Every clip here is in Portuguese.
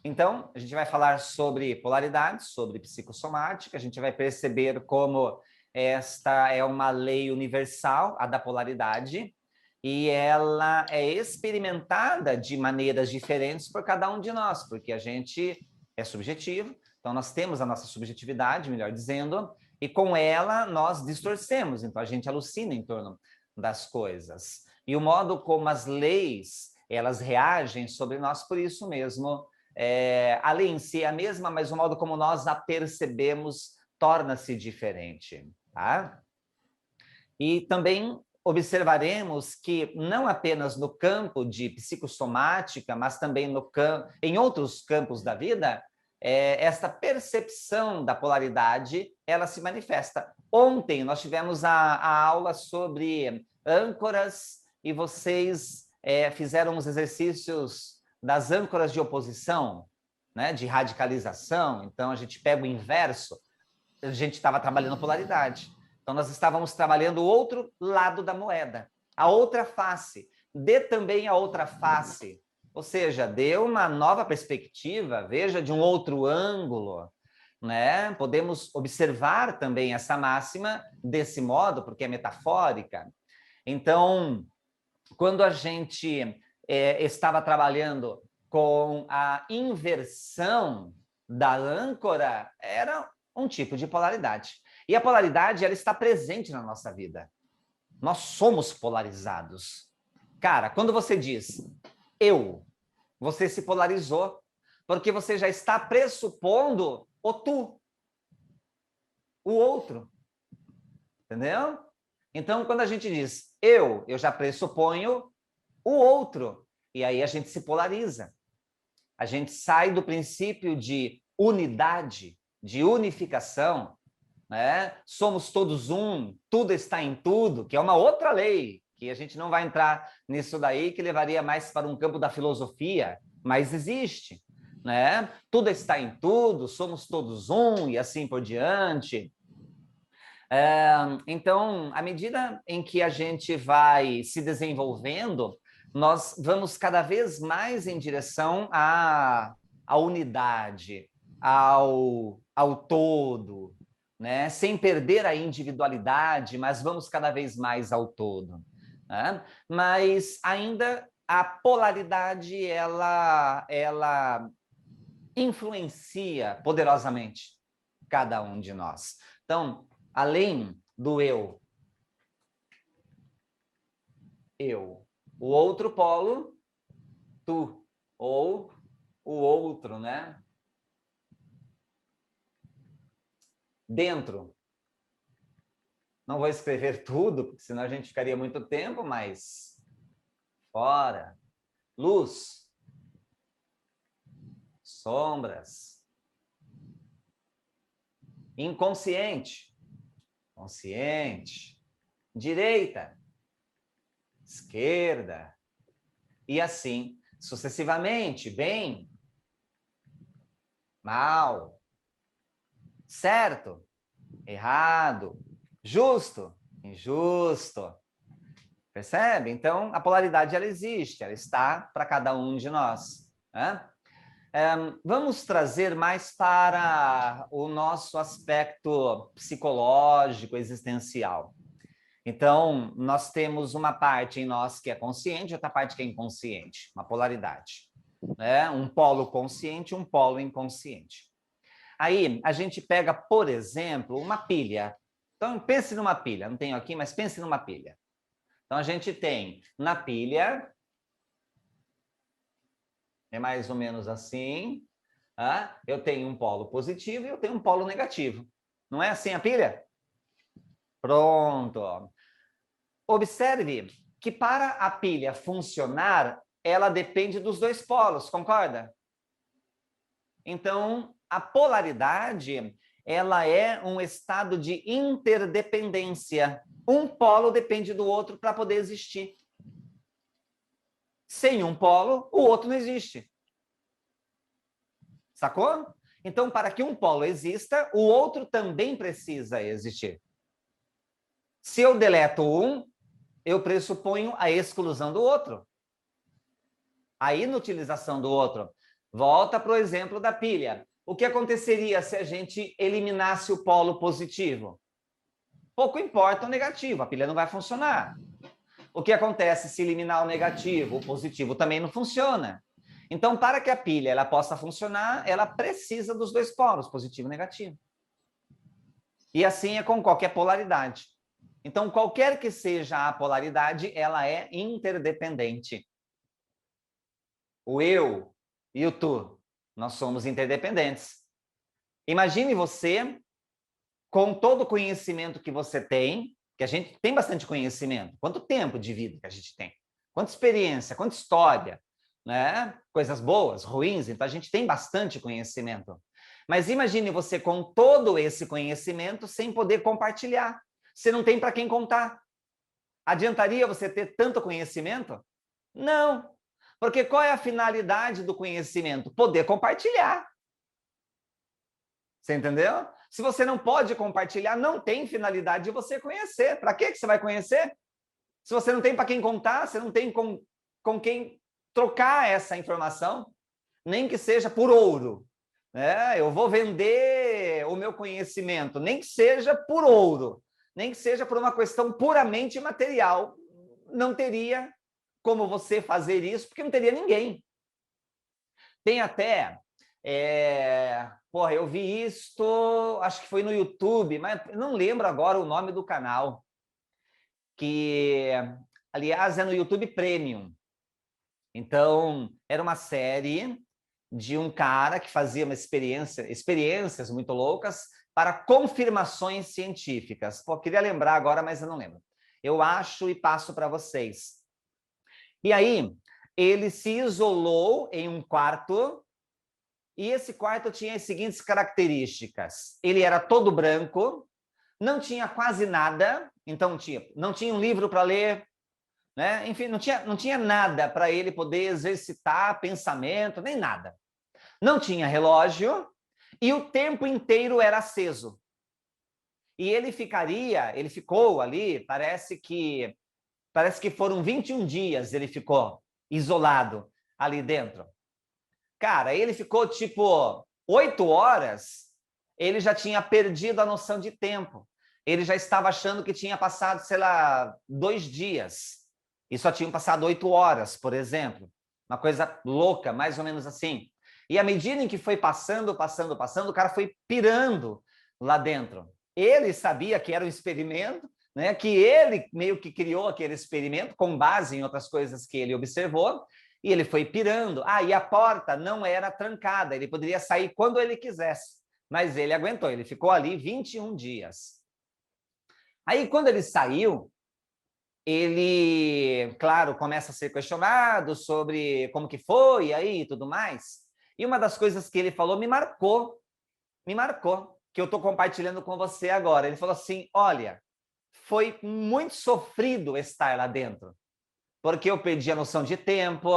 Então, a gente vai falar sobre polaridade, sobre psicossomática, a gente vai perceber como esta é uma lei universal, a da polaridade, e ela é experimentada de maneiras diferentes por cada um de nós, porque a gente é subjetivo, então nós temos a nossa subjetividade, melhor dizendo, e com ela nós distorcemos, então a gente alucina em torno das coisas. E o modo como as leis, elas reagem sobre nós, por isso mesmo, a lei em si é a mesma, mas o modo como nós a percebemos torna-se diferente, tá? E também observaremos que não apenas no campo de psicossomática, mas também em outros campos da vida, esta percepção da polaridade, ela se manifesta. Ontem nós tivemos a aula sobre âncoras e vocês fizeram os exercícios das âncoras de oposição, né, de radicalização. Então, a gente pega o inverso, a gente estava trabalhando polaridade. Então, nós estávamos trabalhando o outro lado da moeda, a outra face. Dê também a outra face, ou seja, dê uma nova perspectiva, veja de um outro ângulo, né? Podemos observar também essa máxima desse modo, porque é metafórica. Então, quando a gente estava trabalhando com a inversão da âncora, era um tipo de polaridade. E a polaridade, ela está presente na nossa vida. Nós somos polarizados. Cara, quando você diz eu, você se polarizou, porque você já está pressupondo o tu, o outro. Entendeu? Então, quando a gente diz eu já pressuponho o outro. E aí a gente se polariza. A gente sai do princípio de unidade, de unificação, né? Somos todos um, tudo está em tudo, que é uma outra lei, que a gente não vai entrar nisso daí, que levaria mais para um campo da filosofia, mas existe, né? Tudo está em tudo, somos todos um, e assim por diante. Então, à medida em que a gente vai se desenvolvendo, nós vamos cada vez mais em direção à unidade, ao todo, né? Sem perder a individualidade, mas vamos cada vez mais ao todo, né? Mas ainda a polaridade, ela influencia poderosamente cada um de nós. Então, além do eu, o outro polo, tu, ou o outro, né? Dentro. Não vou escrever tudo, porque senão a gente ficaria muito tempo, mas fora. Luz, sombras, inconsciente, consciente, direita, esquerda, e assim sucessivamente, bem, mal, certo, errado, justo, injusto. Percebe? Então, a polaridade, ela existe, ela está para cada um de nós, né? Vamos trazer mais para o nosso aspecto psicológico, existencial. Então, nós temos uma parte em nós que é consciente, outra parte que é inconsciente, uma polaridade, né? Um polo consciente, um polo inconsciente. Aí, a gente pega, por exemplo, uma pilha. Então, pense numa pilha, não tenho aqui, mas pense numa pilha. Então, a gente tem na pilha, é mais ou menos assim, eu tenho um polo positivo e eu tenho um polo negativo. Não é assim a pilha? Pronto. Observe que para a pilha funcionar, ela depende dos dois polos, concorda? Então, a polaridade, ela é um estado de interdependência. Um polo depende do outro para poder existir. Sem um polo, o outro não existe. Sacou? Então, para que um polo exista, o outro também precisa existir. Se eu deleto um, eu pressuponho a exclusão do outro, a inutilização do outro. Volta para o exemplo da pilha. O que aconteceria se a gente eliminasse o polo positivo? Pouco importa o negativo, a pilha não vai funcionar. O que acontece se eliminar o negativo? O positivo também não funciona. Então, para que a pilha ela possa funcionar, ela precisa dos dois polos, positivo e negativo. E assim é com qualquer polaridade. Então, qualquer que seja a polaridade, ela é interdependente. O eu e o tu, nós somos interdependentes. Imagine você, com todo o conhecimento que você tem, que a gente tem bastante conhecimento, quanto tempo de vida que a gente tem, quanta experiência, quanta história, né? Coisas boas, ruins, então a gente tem bastante conhecimento. Mas imagine você com todo esse conhecimento sem poder compartilhar. Você não tem para quem contar. Adiantaria você ter tanto conhecimento? Não. Porque qual é a finalidade do conhecimento? Poder compartilhar. Você entendeu? Se você não pode compartilhar, não tem finalidade de você conhecer. Para que você vai conhecer? Se você não tem para quem contar, você não tem com quem trocar essa informação, nem que seja por ouro. Eu vou vender o meu conhecimento, nem que seja por ouro, nem que seja por uma questão puramente material. Não teria como você fazer isso, porque não teria ninguém. Tem até... eu vi isto, acho que foi no YouTube, mas não lembro agora o nome do canal, que, aliás, é no YouTube Premium. Então, era uma série de um cara que fazia uma experiências muito loucas para confirmações científicas. Pô, queria lembrar agora, mas eu não lembro. Eu acho e passo para vocês. E aí, ele se isolou em um quarto, e esse quarto tinha as seguintes características. Ele era todo branco, não tinha quase nada, então não tinha um livro para ler, né? Enfim, não tinha nada para ele poder exercitar pensamento, nem nada. Não tinha relógio e o tempo inteiro era aceso. E ele ficou ali, parece que foram 21 dias ele ficou isolado ali dentro. Cara, ele ficou tipo 8 horas, ele já tinha perdido a noção de tempo. Ele já estava achando que tinha passado, sei lá, 2 dias. E só tinham passado 8 horas, por exemplo. Uma coisa louca, mais ou menos assim. E à medida em que foi passando, o cara foi pirando lá dentro. Ele sabia que era um experimento, né? Que ele meio que criou aquele experimento com base em outras coisas que ele observou, e ele foi pirando. E a porta não era trancada, ele poderia sair quando ele quisesse, mas ele aguentou, ele ficou ali 21 dias. Aí, quando ele saiu, ele, claro, começa a ser questionado sobre como que foi aí e tudo mais. E uma das coisas que ele falou me marcou, que eu estou compartilhando com você agora. Ele falou assim, olha, foi muito sofrido estar lá dentro, porque eu perdi a noção de tempo,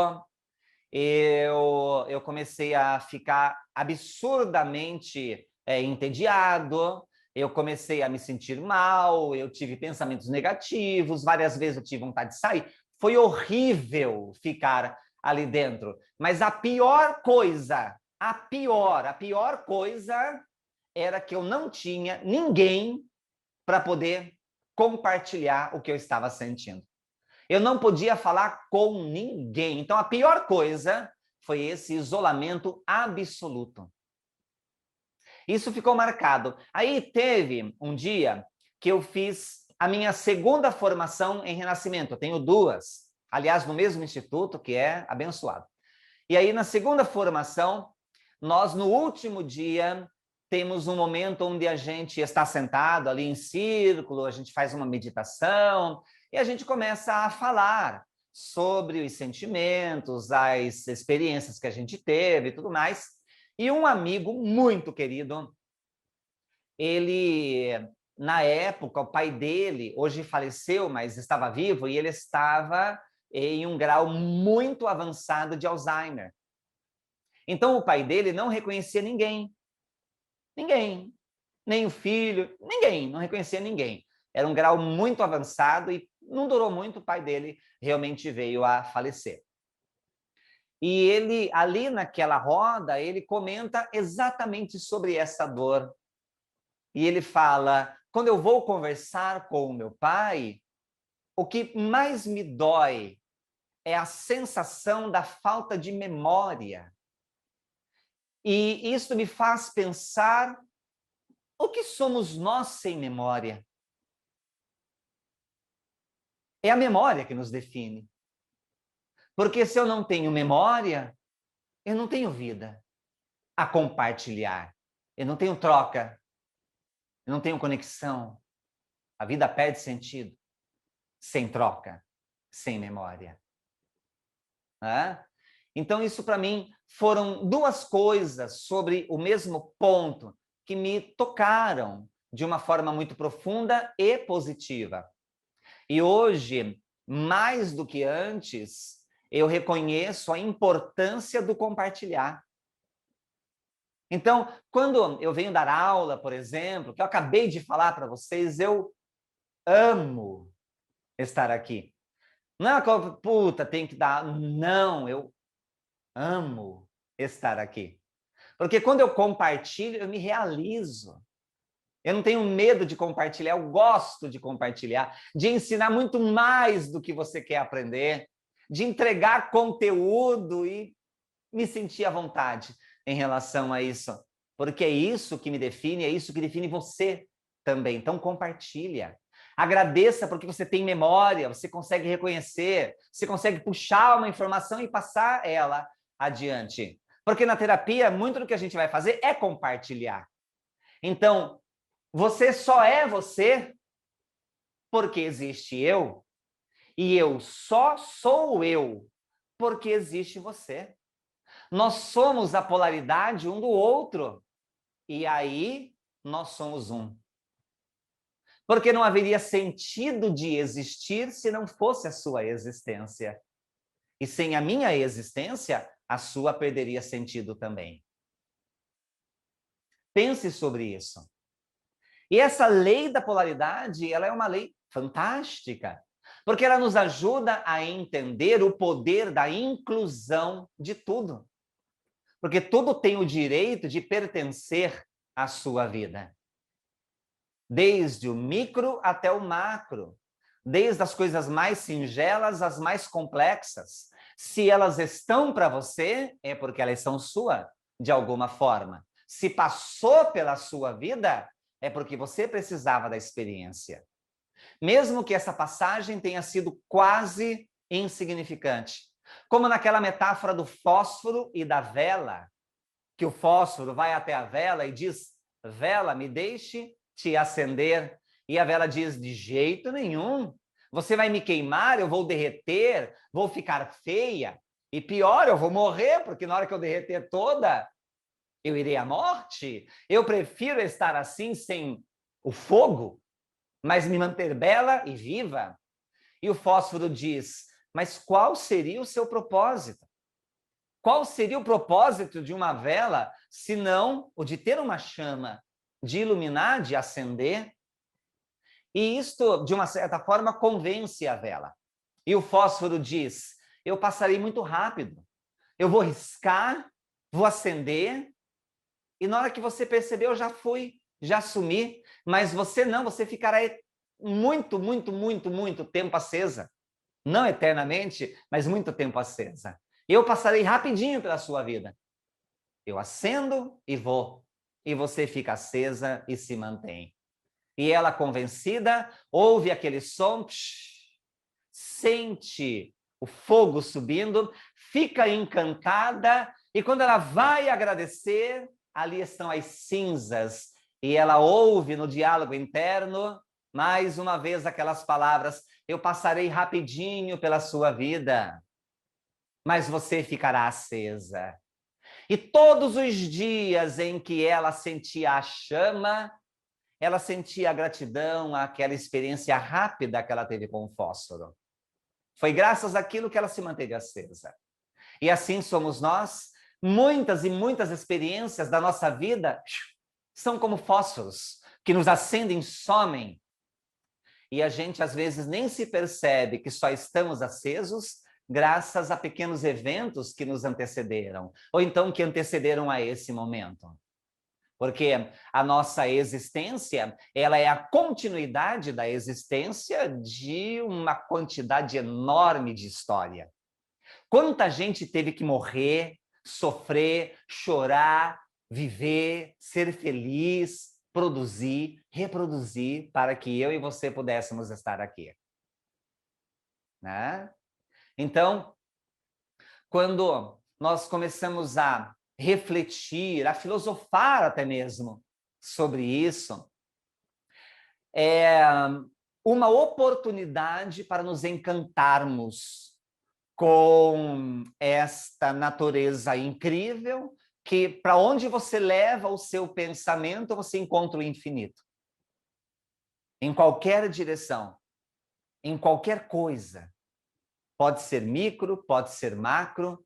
eu comecei a ficar absurdamente entediado, eu comecei a me sentir mal, eu tive pensamentos negativos, várias vezes eu tive vontade de sair. Foi horrível ficar ali dentro. Mas a pior coisa era que eu não tinha ninguém para poder compartilhar o que eu estava sentindo. Eu não podia falar com ninguém. Então, a pior coisa foi esse isolamento absoluto. Isso ficou marcado. Aí teve um dia que eu fiz a minha segunda formação em Renascimento. Eu tenho 2, aliás, no mesmo instituto, que é abençoado. E aí, na segunda formação, nós, no último dia, temos um momento onde a gente está sentado ali em círculo, a gente faz uma meditação e a gente começa a falar sobre os sentimentos, as experiências que a gente teve e tudo mais. E um amigo muito querido, ele, na época, o pai dele, hoje faleceu, mas estava vivo, e ele estava em um grau muito avançado de Alzheimer. Então, o pai dele não reconhecia ninguém. Ninguém. Nem o filho, ninguém. Não reconhecia ninguém. Era um grau muito avançado e não durou muito, o pai dele realmente veio a falecer. E ele, ali naquela roda, ele comenta exatamente sobre essa dor. E ele fala, quando eu vou conversar com o meu pai, o que mais me dói é a sensação da falta de memória. E isso me faz pensar o que somos nós sem memória. É a memória que nos define. Porque se eu não tenho memória, eu não tenho vida a compartilhar. Eu não tenho troca. Eu não tenho conexão. A vida perde sentido sem troca, sem memória. Então, isso para mim foram duas coisas sobre o mesmo ponto que me tocaram de uma forma muito profunda e positiva. E hoje, mais do que antes, eu reconheço a importância do compartilhar. Então, quando eu venho dar aula, por exemplo, que eu acabei de falar para vocês, eu amo estar aqui. Não é uma coisa, puta, tem que dar. Não, eu amo estar aqui. Porque quando eu compartilho, eu me realizo. Eu não tenho medo de compartilhar, eu gosto de compartilhar, de ensinar muito mais do que você quer aprender, de entregar conteúdo e me sentir à vontade em relação a isso. Porque é isso que me define, é isso que define você também. Então, compartilha. Agradeça porque você tem memória, você consegue reconhecer, você consegue puxar uma informação e passar ela adiante. Porque na terapia, muito do que a gente vai fazer é compartilhar. Então, você só é você porque existe eu, e eu só sou eu porque existe você. Nós somos a polaridade um do outro, e aí nós somos um. Porque não haveria sentido de existir se não fosse a sua existência. E sem a minha existência, a sua perderia sentido também. Pense sobre isso. E essa lei da polaridade, ela é uma lei fantástica, porque ela nos ajuda a entender o poder da inclusão de tudo. Porque tudo tem o direito de pertencer à sua vida. Desde o micro até o macro. Desde as coisas mais singelas às mais complexas. Se elas estão para você, é porque elas são sua, de alguma forma. Se passou pela sua vida, é porque você precisava da experiência. Mesmo que essa passagem tenha sido quase insignificante. Como naquela metáfora do fósforo e da vela, que o fósforo vai até a vela e diz, vela, me deixe te acender. E a vela diz, de jeito nenhum. Você vai me queimar, eu vou derreter, vou ficar feia. E pior, eu vou morrer, porque na hora que eu derreter toda, eu irei à morte. Eu prefiro estar assim, sem o fogo, mas me manter bela e viva. E o fósforo diz, mas qual seria o seu propósito? Qual seria o propósito de uma vela, se não o de ter uma chama, de iluminar, de acender? E isto, de uma certa forma, convence a vela. E o fósforo diz, eu passarei muito rápido. Eu vou riscar, vou acender, e na hora que você perceber, eu já fui, já sumi, mas você não, você ficará muito, muito, muito, muito tempo acesa. Não eternamente, mas muito tempo acesa. Eu passarei rapidinho pela sua vida. Eu acendo e vou. E você fica acesa e se mantém. E ela, convencida, ouve aquele som, sente o fogo subindo, fica encantada, e quando ela vai agradecer, ali estão as cinzas, e ela ouve no diálogo interno, mais uma vez aquelas palavras, eu passarei rapidinho pela sua vida, mas você ficará acesa. E todos os dias em que ela sentia a chama, ela sentia a gratidão àquela experiência rápida que ela teve com o fósforo. Foi graças àquilo que ela se manteve acesa. E assim somos nós. Muitas e muitas experiências da nossa vida são como fósforos, que nos acendem, somem. E a gente, às vezes, nem se percebe que só estamos acesos graças a pequenos eventos que nos antecederam, ou então que antecederam a esse momento. Porque a nossa existência, ela é a continuidade da existência de uma quantidade enorme de história. Quanta gente teve que morrer, sofrer, chorar, viver, ser feliz, produzir, reproduzir, para que eu e você pudéssemos estar aqui, né? Então, quando nós começamos a refletir, a filosofar até mesmo sobre isso, é uma oportunidade para nos encantarmos com esta natureza incrível que, para onde você leva o seu pensamento, você encontra o infinito. Em qualquer direção, em qualquer coisa. Pode ser micro, pode ser macro,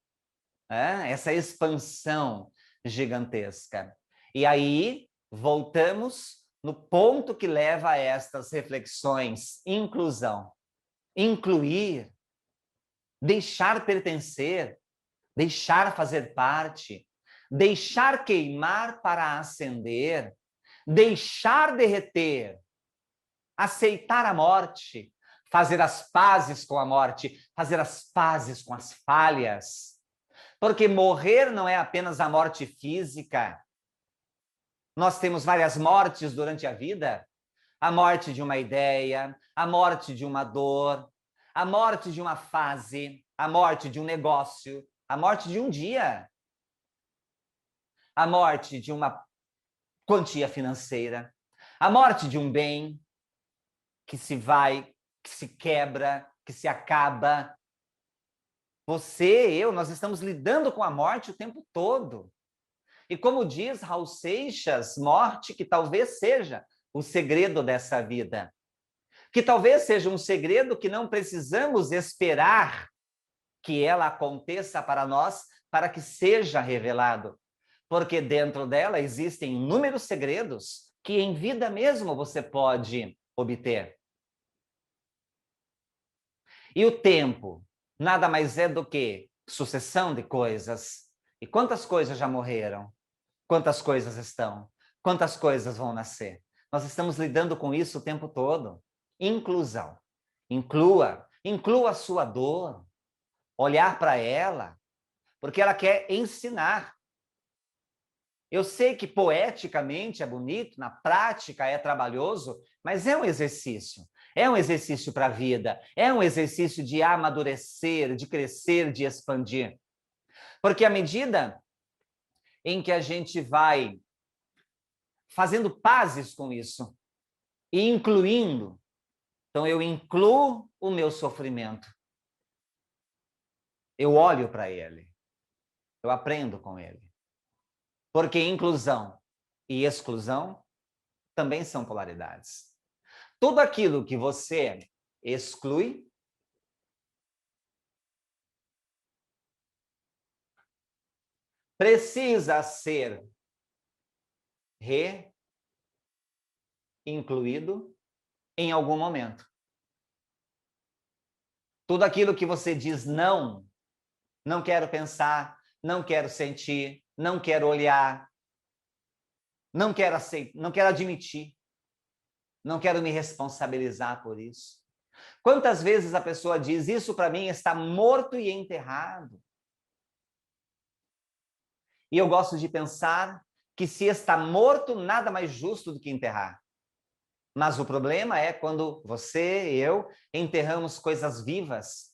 essa expansão gigantesca. E aí, voltamos no ponto que leva a estas reflexões: inclusão. Incluir, deixar pertencer, deixar fazer parte, deixar queimar para acender, deixar derreter, aceitar a morte, fazer as pazes com a morte, fazer as pazes com as falhas. Porque morrer não é apenas a morte física. Nós temos várias mortes durante a vida. A morte de uma ideia, a morte de uma dor, a morte de uma fase, a morte de um negócio, a morte de um dia, a morte de uma quantia financeira, a morte de um bem que se vai, que se quebra, que se acaba. Você, eu, nós estamos lidando com a morte o tempo todo. E como diz Raul Seixas, morte que talvez seja o segredo dessa vida. Que talvez seja um segredo que não precisamos esperar que ela aconteça para nós, para que seja revelado. Porque dentro dela existem inúmeros segredos que em vida mesmo você pode obter. E o tempo nada mais é do que sucessão de coisas. E quantas coisas já morreram? Quantas coisas estão? Quantas coisas vão nascer? Nós estamos lidando com isso o tempo todo. Inclusão. Inclua a sua dor. Olhar para ela, porque ela quer ensinar. Eu sei que poeticamente é bonito, na prática é trabalhoso, mas é um exercício. É um exercício para a vida. É um exercício de amadurecer, de crescer, de expandir. Porque à medida em que a gente vai fazendo pazes com isso e incluindo, então eu incluo o meu sofrimento. Eu olho para ele. Eu aprendo com ele. Porque inclusão e exclusão também são polaridades. Tudo aquilo que você exclui precisa ser reincluído em algum momento. Tudo aquilo que você diz não, não quero pensar, não quero sentir, não quero olhar, não quero aceitar, não quero admitir, não quero me responsabilizar por isso. Quantas vezes a pessoa diz, isso para mim está morto e enterrado? E eu gosto de pensar que se está morto, nada mais justo do que enterrar. Mas o problema é quando você e eu enterramos coisas vivas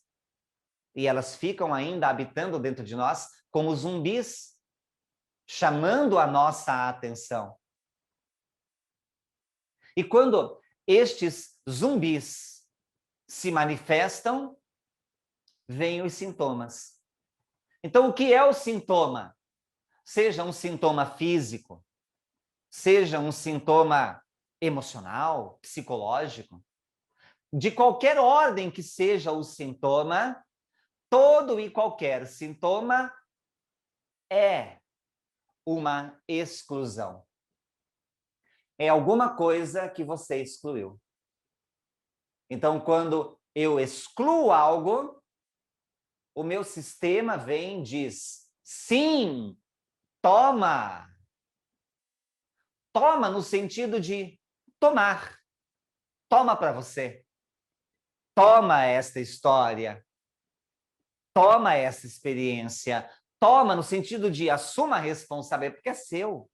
e elas ficam ainda habitando dentro de nós como zumbis, chamando a nossa atenção. E quando estes zumbis se manifestam, vêm os sintomas. Então, o que é o sintoma? Seja um sintoma físico, seja um sintoma emocional, psicológico, de qualquer ordem que seja o sintoma, todo e qualquer sintoma é uma exclusão. É alguma coisa que você excluiu. Então, quando eu excluo algo, o meu sistema vem e diz, sim, toma. Toma no sentido de tomar. Toma para você. Toma esta história. Toma essa experiência. Toma no sentido de assuma a responsabilidade, porque é seu.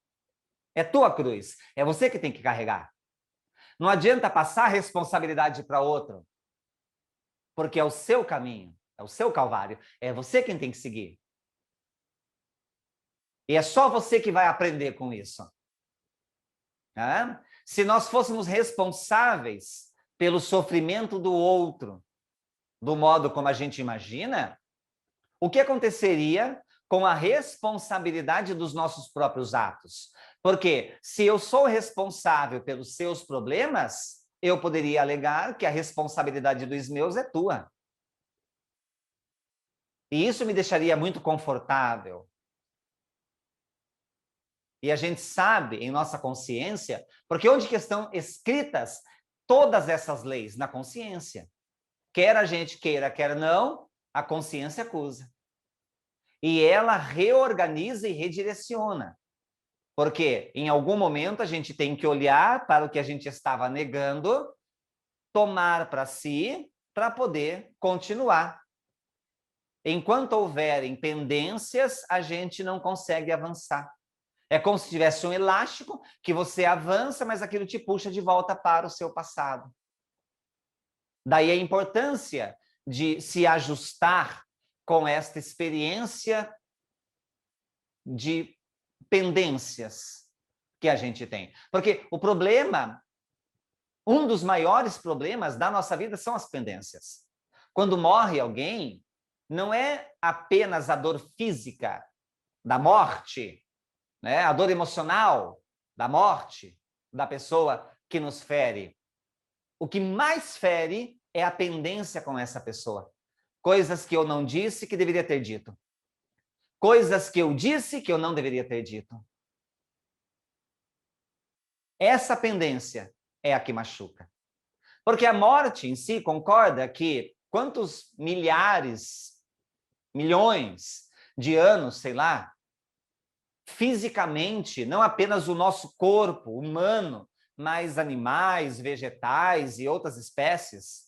É tua cruz. É você que tem que carregar. Não adianta passar a responsabilidade para outro, porque é o seu caminho, é o seu calvário. É você quem tem que seguir. E é só você que vai aprender com isso. Se nós fôssemos responsáveis pelo sofrimento do outro, do modo como a gente imagina, o que aconteceria com a responsabilidade dos nossos próprios atos? Porque se eu sou responsável pelos seus problemas, eu poderia alegar que a responsabilidade dos meus é tua. E isso me deixaria muito confortável. E a gente sabe, em nossa consciência, porque onde que estão escritas todas essas leis? Na consciência. Quer a gente queira, quer não, a consciência acusa. E ela reorganiza e redireciona. Porque em algum momento a gente tem que olhar para o que a gente estava negando, tomar para si, para poder continuar. Enquanto houverem pendências, a gente não consegue avançar. É como se tivesse um elástico que você avança, mas aquilo te puxa de volta para o seu passado. Daí a importância de se ajustar com esta experiência de pendências que a gente tem. Porque o problema, um dos maiores problemas da nossa vida são as pendências. Quando morre alguém, não é apenas a dor física da morte, né? A dor emocional da morte da pessoa que nos fere. O que mais fere é a pendência com essa pessoa. Coisas que eu não disse que deveria ter dito. Coisas que eu disse que eu não deveria ter dito. Essa pendência é a que machuca. Porque a morte em si, concorda que quantos milhares, milhões de anos, sei lá, fisicamente, não apenas o nosso corpo humano, mas animais, vegetais e outras espécies,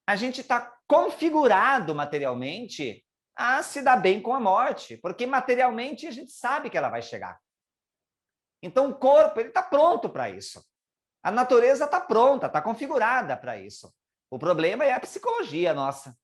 a gente está configurado materialmente a se dar bem com a morte, porque materialmente a gente sabe que ela vai chegar. Então o corpo ele está pronto para isso. A natureza está pronta, está configurada para isso. O problema é a psicologia nossa.